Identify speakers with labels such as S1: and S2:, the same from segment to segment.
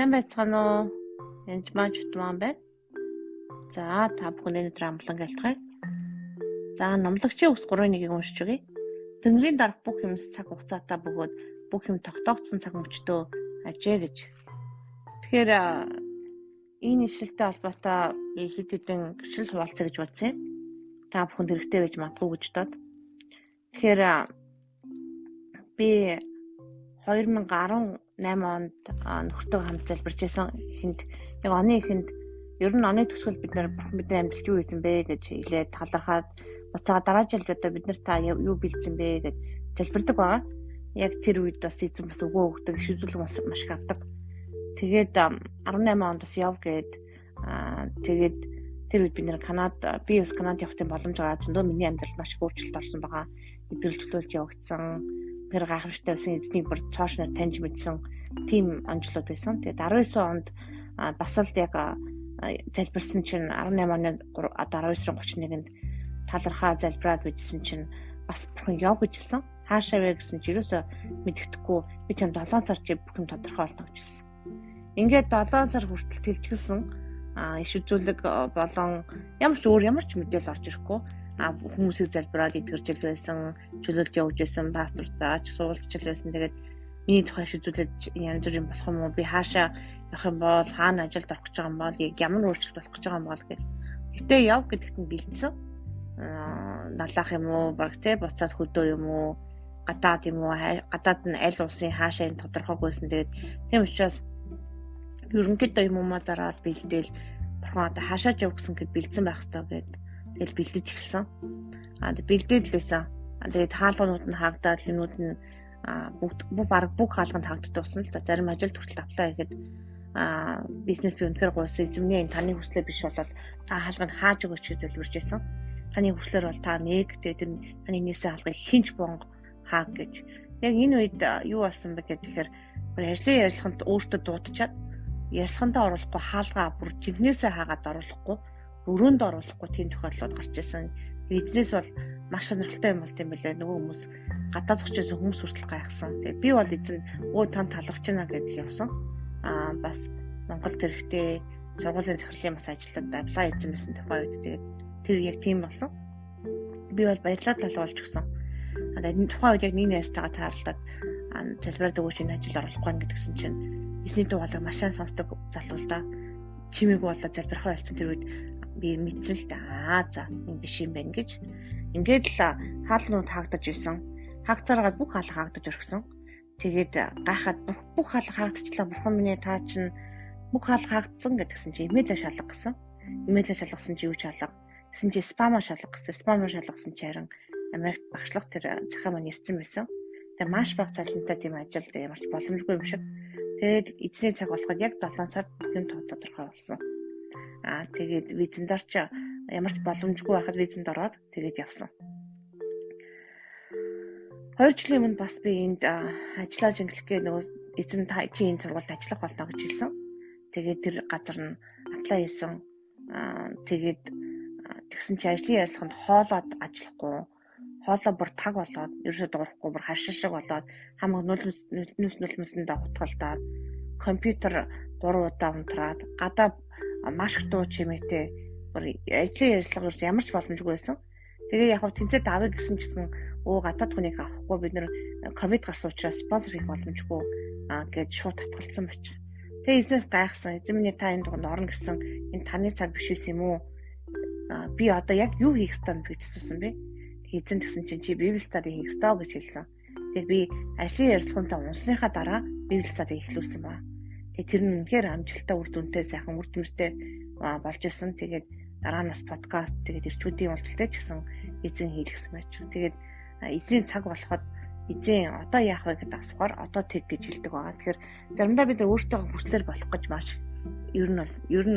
S1: Сайн байцгаана уу? Энд маань чутман байна. За та бүхэн өнөөдөр амглан гэлтгай. За номлогчийн ус 3-1-ийг уншиж өгье. Тэнгэрийн дарга бүх юм цаг хугацаатай бөгөөд бүх юм тогтоогдсон цаг мөчтөө ажээ гэж. Тэгэхээр энэ ишлэлтэй холбоотой хэд хэдэн гэрчлэл хуваалцъя гэж бодсон юм. Та бүхэнд хэрэгтэй байж магадгүй гэж бодоод. Тэгэхээр би 2018 онд нөхөртөө хамт залбирч байсан эхэнд яг оны эхэнд ер нь оны төгсгөл бидний амьдралд юу хийсэн бэ гэж хэлээд талархаад уцаага дараа жил одоо бид нар та юу бэлдсэн бэ гэж залбирдаг байгаа. Яг тэр үед бас эзэн бас өгөө өгдөг, шийдвэрлэг маш их авдаг. Тэгээд 18 онд бас яв гээд тэгээд тэр үед бид нэр би бас Канад явахын боломж гараад зөндөө миний амьдралд маш их өөрчлөлт орсон байгаа. Идэвхжүүлж явагдсан. Тэр гайхамшигтай байсан эзнийг бүр цоошноор таньж мэдсэн тийм онцлог байсан. Тэгээд 19 онд бас л яг залбирсан чинь 18 оны 19-31-нд талархаа залбираад бичсэн чинь бас бурхан яв гэж хэлсэн. Хаашаа вэ гэсэн чинь ерөөсөө мэддэхгүй би ч 7 сар чи бүх юм тодорхой болно гэж хэлсэн. Ингээд 7 сар хүртэл тэлжгэлсэн иш үзүүлэг болон ямар ч мэдээлэл орж ирэхгүй хүмүүсийг залбираад идэвхжил байсан, чөлөөлж явж байсан, пастортай ч суулзчил байсан. Тэгээд миний тухай шийдвэрлэж янз бүрийн болох юм уу? Би хаашаа явах юм бол, хаана ажилд орох гэж байгаа юм бол, ямар өөрчлөлт болох гэж байгаа юм бол гэж. Гэтэ яв гэдэгт нь бэлдсэн. Налах юм уу, баг те буцаад хөдөө юм уу, гадаад юм уу, гадаад нь аль улсын хаашаа энэ тодорхойгүйсэн. Тэгээд тийм учраас ерөнхийдөө юм уу зараад бэлдээл бурхан одоо хаашаа жав гэсэн гэд бэлдсэн байх хэрэгтэй гэдэг. Тэгэл бэлдэж эхэлсэн. Бэлдээд л байсан. Тэгээд хаалганууд нь хаагдаад юмнууд нь бүх хаалганд хаагддаг болсон л да. Зарим ажил хүртэл аплай хийгээд бизнес би өнөхөр гуйсан эзэмний энэ таны хүслээ биш болол та хаалганд хааж өгөөч гэж залбирч байсан. Таны хүслээр бол та нэг тэгээд таны нээсээ хаалгыг хинч бонг хааг гэж. Яг энэ үед юу болсон бэ гэхээр ажлын ярилцлаганд өөртөө дуудчихад ярилцлагандаа оруулахгүй хаалгаа бүр жигнэсээ хаагаад оруулахгүй өрөөнд оруулахгүй тийм тохиолдлууд гарч ирсэн. Эзнээс бол маш сонирхолтой юм болт юм билээ. Нөгөө хүмүүс гадаа зогчоос хүмүүс хүртэл гайхсан. Тэгээд би бол эзэн тань талархаж байна гэдэл явсан. Бас Монголд хэрэгтэй сургуулийн захирлын бас ажилтнад аплай хийсэн байсан тухай үед тэгээд тэр яг тийм болсон. Би бол баярлалаа талуулж өгсөн. Энэ тухай үед яг нэг найзтайгаа тааралдаад залбираад өгөөч энэ ажил оруулахгүй гэдгсэн чинь эзний дуугалаг маш сайн сонсдог залуу л да. Чимээг болоо залбирах байлцсан тэр үед би мэдсэн л да. За энэ биш юм байна гэж. Ингээд л хаалнууд хаагдаж байсан. Хаагцаараад бүх хаалга хаагдаж өргсөн. Тэгээд гайхаад бүх хаалга хаагдчихлаа. Бурхан минь та чинь бүх хаалга хаагдсан гэдгсэн чи имэйл шалга гэсэн. Имэйл шалгасан чи юу ч алга. Гэсэн чи спам шалга гэсэн. Спам шалгасан чи харин Америкт багшлах тэр захаа маань ирсэн байсан. Тэгээд маш бага цалинтай тийм ажил ямар ч боломжгүй юм шиг. Тэгээд эзний цаг болоход яг 7 сард бүхэн тодорхой болсон. Тэгээд визэнд орч ямар ч боломжгүй байхад визэнд ороод тэгээд явсан. 2 жилийн өмнө бас би энд ажиллаж инглигээ нөгөө эзэн чи энэ сургуульд ажиллах болно гэж хэлсэн. Тэгээд тэр газар нь аплай хийсэн. Тэгээд тэгсэн чи ажлын ярилцлаганд хоолоод ажиллахгүй, хоолоо бүр таг болоод, ерөөсөө дуурахгүй бүр хашаа шиг болоод хамаг нулимсэнд хутгалдаад, компьютер 3 удаа унтраад, гадаа маш их дуу чимээтэй бүр ажлын ярилцлага ерөөс ямар ч боломжгүй байсан. Тэгээ яг хав тэнцээ давыг гэсэн чсэн гадаад хүнийг авахгүй бид нэр ковид гарсан учраас спонсор хийх боломжгүй гэж шууд татгалцсан байж. Тэгээ эзнээс гайхсан. Эзэн минь та энэ дунд орно гэсэн энэ таны цаг биш юм уу? Би одоо яг юу хийх ёстой юм гэж асуусан бэ? Тэгээ эзэн гэсэн чинь чи библи стади хийх ёстой гэж хэлсэн. Тэгээ би ажлын ярилцлагантаа унсныхаа дараа библи стади эхлүүлсэн ба. Тэгээ тэр нь үнэхээр амжилттай үр дүнтэй сайхан үр дүнтэй болж исэн. Тэгээд дараа нь бас подкаст тэгээд ирчүүдийн уулзалтай ч гэсэн эзэн хийлгэсэн байж. Тэгээд эзэн цаг болоход эзэн одоо яах вэ гэдэг асуухаар одоо тэг гэж хэлдэг байгаа. Тэгэхээр заримдаа бид өөртөө хүслээр болох гэж маш ер нь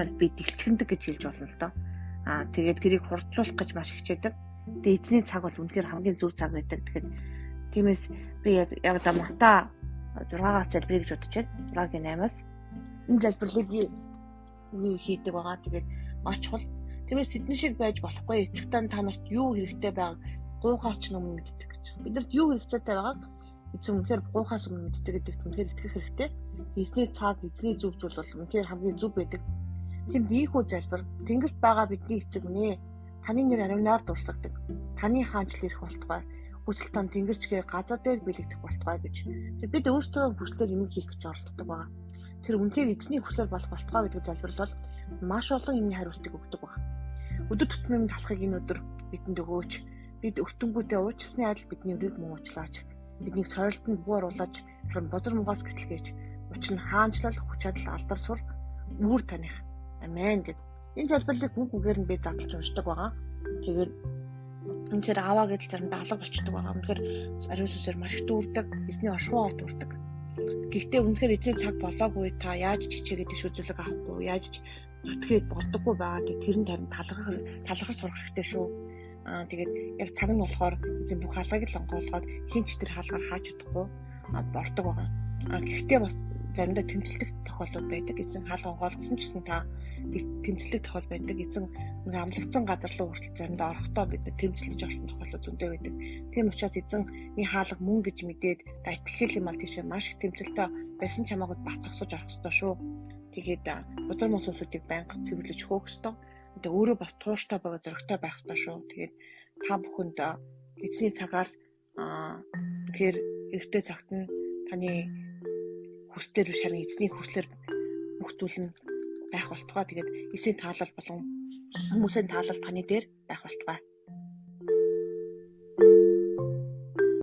S1: бол би дэлчгэндэг гэж хэлж болно л доо. Тэгээд тэрийг хурцлуулах гэж маш хичээдэг. Тэгээд эзний цаг бол үнэхээр хамгийн зөв цаг байдаг. Тэгэхээр тиймээс би яг одоо мата 6-аас залбирая гэж бодож байна. 6-гийн 8-аас энэ залбирлыг хийдэг байгаа. Тэгээд маш чухал. Тиймээс тэдний шиг байж болохгүй. Эцэгтэн та нарт юу хэрэгтэй байгааг гуйхаач өмнө мэддэг гэж. Бидэрт юу хэрэгцээтэй байгааг эцэг үнэхээр гуйхаас өмнө мэддэг гэдэгт үнэхээр итгэх хэрэгтэй. Эзний цаг, эзний зөв зүйл бол үнэхээр хамгийн зөв байдаг. Тэмд ийхүү залбир тэнгэрт байгаа бидний эцэг үнэ. Таны нэр ариунаар дурсагдаг. Таны хаанчл ирэх болтугай. Хүсэл тань тэнгэрчгээ газар дээр бэлэгдэх болтугай гэж. Бид өөрсдөө хүслээр юм хийх гэж оролддог байгаа. Тэр үнэхээр эзний хүслээр болох болтугай гэдэг залбирал бол маш олон юмны хариултыг өгдөг байна. Өдөр тутмын талахыг энэ өдөр бидэнд өгөөч. Бид өртөнгүүдээ уучлсны адил бидний өрийг мөн уучлаач. Биднийг сойролтонд буу оруулаач. Харин бозар мугаас гэтлгээж. Учир нь хаанчлал, хүч чадал, алдар сур үүр таних. Амен гэд. Энэ залбирлыг үг үгээр нь би задлж уншдаг байгаа. Тэгээд үнэхээр аваа гэдэл заримдаа алга болчдөг байгаа. Үнэхээр ариун сүнсээр маш их дүүрдэг. Эзний оршихугаар дүүрдэг. Гэхдээ үнэхээр эзний цаг болоогүй та яаж чичээгээд иш үзүүлэг авахгүй, яаж зүтгээд болдоггүй байгаа. Тэр нь тарин талархал сурах хэрэгтэй шүү. Тэгээд яг цаг нь болохоор эзэн бүх хаалгыг л онгойлгоод хинч тэр хаалгаар хааж чадахгүй бордог байгаа. Гэхдээ бас заримдаа тэмцэлдэх тохиолдол байдаг. Эзэн хаалга онгойлгосон ч гэсэн та тэмцэлдэх тохиол байдаг. Эзэн амлагдсан газар руу хүртэл заримдаа орохдоо бид тэмцэлж орсон тохиолдол зөндөө байдаг. Тийм учраас эзэнний хаалга мөн гэж мэдээд та итгэх юм бол тийшээ маш их тэмцэлтэй байсан ч хамаагүй бац зогсож орох ёстой шүү. Тэгээд бузар мос усуудыг байнга цэвэрлэж хөөх ёстой. Тэгээд өөрөө бас тууштай байгаа зөрөгтэй байх ёстой шүү. Тэгээд та бүхэнд эзний цагаар тэгэхээр эртний цагт нь таны хүслээр биш харин эзний хүслээр бүх зүйл нь байх болтугай. Тэгээд эзний таалал болон хүмүүсийн таалал таны дээр байх болтугай.